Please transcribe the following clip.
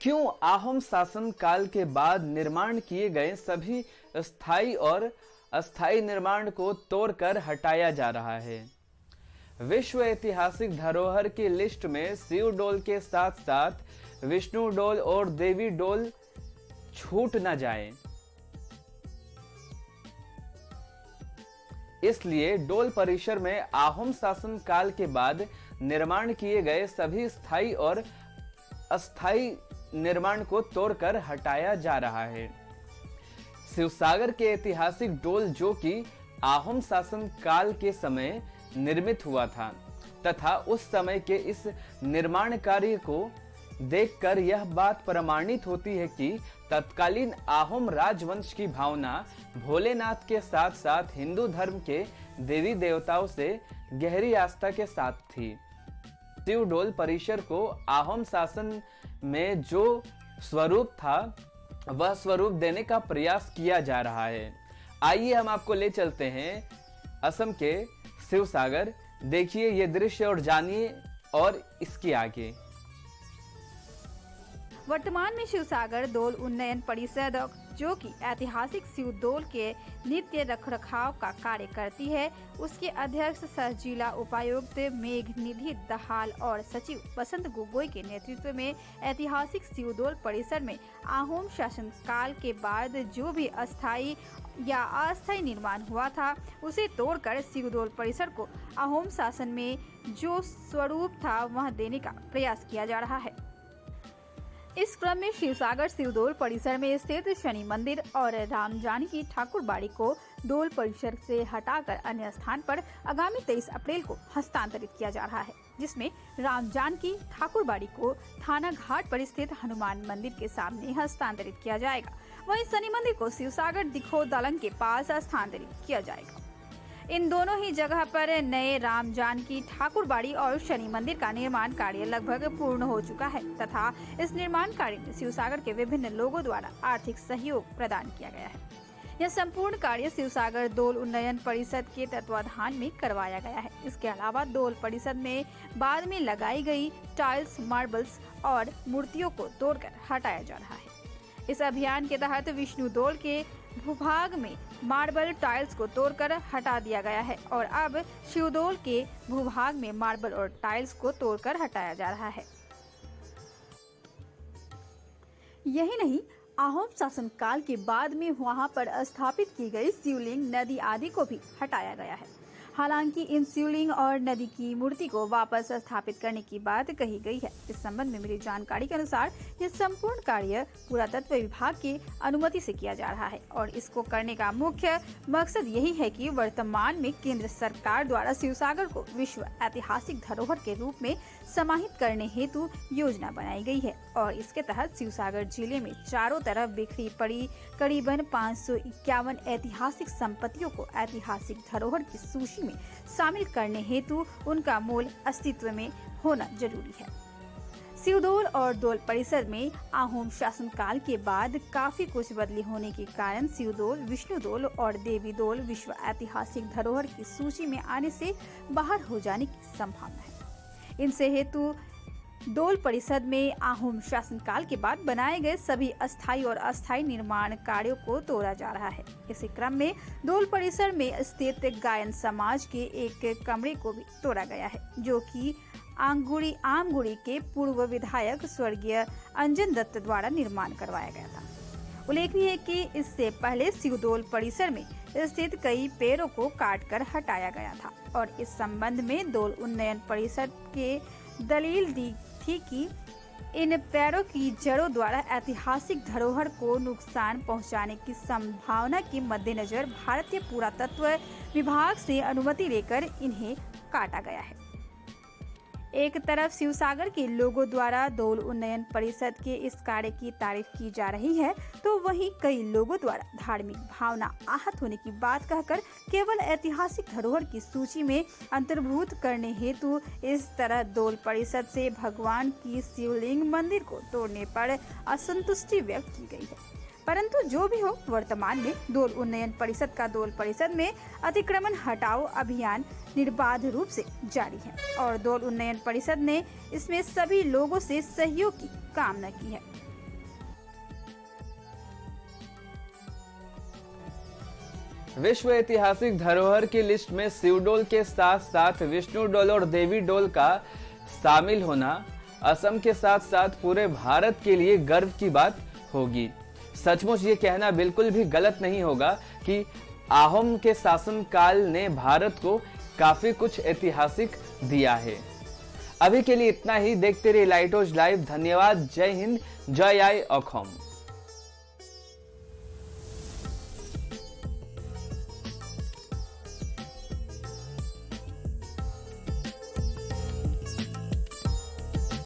क्यों आहोम शासन काल के बाद निर्माण किए गए सभी स्थायी और अस्थायी निर्माण को तोड़कर हटाया जा रहा है? विश्व ऐतिहासिक धरोहर की लिस्ट में शिव डोल के साथ साथ विष्णु डोल और देवी डोल छूट न जाए, इसलिए डोल परिसर में आहोम शासन काल के बाद निर्माण किए गए सभी स्थायी और अस्थायी निर्माण को तोड़कर हटाया जा रहा है। शिवसागर के ऐतिहासिक डोल, जो कि आहोम शासन काल के समय निर्मित हुआ था तथा उस समय के इस निर्माण कार्य को देखकर यह बात प्रमाणित होती है कि तत्कालीन आहोम राजवंश की भावना भोलेनाथ के साथ साथ हिंदू धर्म के देवी देवताओं से गहरी आस्था के साथ थी। शिव डोल परिसर को आहोम शासन में जो स्वरूप था वह स्वरूप देने का प्रयास किया जा रहा है। आइए हम आपको ले चलते हैं असम के शिवसागर। देखिए ये दृश्य और जानिए और इसके आगे। वर्तमान में शिवसागर डोल उन्नयन परिषद, जो कि ऐतिहासिक शिव डोल के नित्य रखरखाव का कार्य करती है, उसके अध्यक्ष सह जिला उपायुक्त मेघनिधि दहाल और सचिव बसंत गोगोई के नेतृत्व में ऐतिहासिक शिव डोल परिसर में आहोम शासन काल के बाद जो भी अस्थायी या अस्थायी निर्माण हुआ था उसे तोड़कर शिव डोल परिसर को आहोम शासन में जो स्वरूप था वह देने का प्रयास किया जा रहा है। इस क्रम में शिवसागर शिव डोल परिसर में स्थित शनि मंदिर और राम जानकी ठाकुर बाड़ी को डोल परिसर से हटाकर अन्य स्थान पर आगामी 23 अप्रैल को हस्तांतरित किया जा रहा है, जिसमें राम जानकी ठाकुर बाड़ी को थाना घाट पर स्थित हनुमान मंदिर के सामने हस्तांतरित किया जाएगा। वहीं शनि मंदिर को शिवसागर दिखो दलंग के पास हस्तांतरित किया जाएगा। इन दोनों ही जगह पर नए राम जानकी ठाकुर बाड़ी और शनि मंदिर का निर्माण कार्य लगभग पूर्ण हो चुका है तथा इस निर्माण कार्य में शिवसागर के विभिन्न लोगों द्वारा आर्थिक सहयोग प्रदान किया गया है। यह संपूर्ण कार्य शिवसागर डोल उन्नयन परिषद के तत्वाधान में करवाया गया है। इसके अलावा डोल परिषद में बाद में लगाई गई टाइल्स, मार्बल्स और मूर्तियों को तोड़कर हटाया जा रहा है। इस अभियान के तहत विष्णु डोल के भूभाग में मार्बल टाइल्स को तोड़कर हटा दिया गया है और अब शिवडोल के भूभाग में मार्बल और टाइल्स को तोड़कर हटाया जा रहा है। यही नहीं, आहोम शासन काल के बाद में वहां पर स्थापित की गई शिवलिंग, नदी आदि को भी हटाया गया है। हालांकि इन शिवलिंग और नदी की मूर्ति को वापस स्थापित करने की बात कही गई है। इस संबंध में मिली जानकारी के अनुसार यह संपूर्ण कार्य पुरातत्व विभाग की अनुमति से किया जा रहा है और इसको करने का मुख्य मकसद यही है कि वर्तमान में केंद्र सरकार द्वारा शिवसागर को विश्व ऐतिहासिक धरोहर के रूप में समाहित करने हेतु योजना बनाई गई है और इसके तहत शिवसागर जिले में चारों तरफ बिखरी पड़ी करीबन 551 ऐतिहासिक संपत्तियों को ऐतिहासिक धरोहर की सूची में शामिल करने हेतु उनका मूल अस्तित्व में होना जरूरी है। शिवडोल और डोल परिसर में आहोम शासन काल के बाद काफी कुछ बदली होने के कारण शिवडोल, विष्णु डोल और देवी डोल विश्व ऐतिहासिक धरोहर की सूची में आने से बाहर हो जाने की संभावना है। इनसे हेतु डोल परिषद में आहोम शासन काल के बाद बनाए गए सभी अस्थायी और अस्थायी निर्माण कार्यों को तोड़ा जा रहा है। इसी क्रम में डोल परिसर में स्थित गायन समाज के एक कमरे को भी तोड़ा गया है, जो कि आमगुड़ी के पूर्व विधायक स्वर्गीय अंजन दत्त द्वारा निर्माण करवाया गया था। उल्लेखनीय है कि इससे पहले शिवडोल परिसर में स्थित कई पेड़ों को काटकर हटाया गया था और इस संबंध में डोल उन्नयन परिषद के दलील दी थी कि इन पेड़ों की जड़ों द्वारा ऐतिहासिक धरोहर को नुकसान पहुंचाने की संभावना के मद्देनजर भारतीय पुरातत्व विभाग से अनुमति लेकर इन्हें काटा गया है। एक तरफ शिवसागर के लोगों द्वारा डोल उन्नयन परिषद के इस कार्य की तारीफ की जा रही है, तो वहीं कई लोगों द्वारा धार्मिक भावना आहत होने की बात कहकर केवल ऐतिहासिक धरोहर की सूची में अंतर्भूत करने हेतु इस तरह डोल परिषद से भगवान की शिवलिंग मंदिर को तोड़ने पर असंतुष्टि व्यक्त की गई है। परंतु जो भी हो, वर्तमान में डोल उन्नयन परिषद का डोल परिषद में अतिक्रमण हटाओ अभियान निर्बाध रूप से जारी है और डोल उन्नयन परिषद ने इसमें सभी लोगों से सहयोग की कामना की है। विश्व ऐतिहासिक धरोहर की लिस्ट में शिवडोल के साथ साथ विष्णु डोल और देवी डोल का शामिल होना असम के साथ साथ पूरे भारत के लिए गर्व की बात होगी। सचमुच ये कहना बिल्कुल भी गलत नहीं होगा कि आहोम के शासनकाल ने भारत को काफी कुछ ऐतिहासिक दिया है। अभी के लिए इतना ही। देखते रहिए लाइट हाउस लाइव। धन्यवाद। जय हिंद, जय आय अखोम।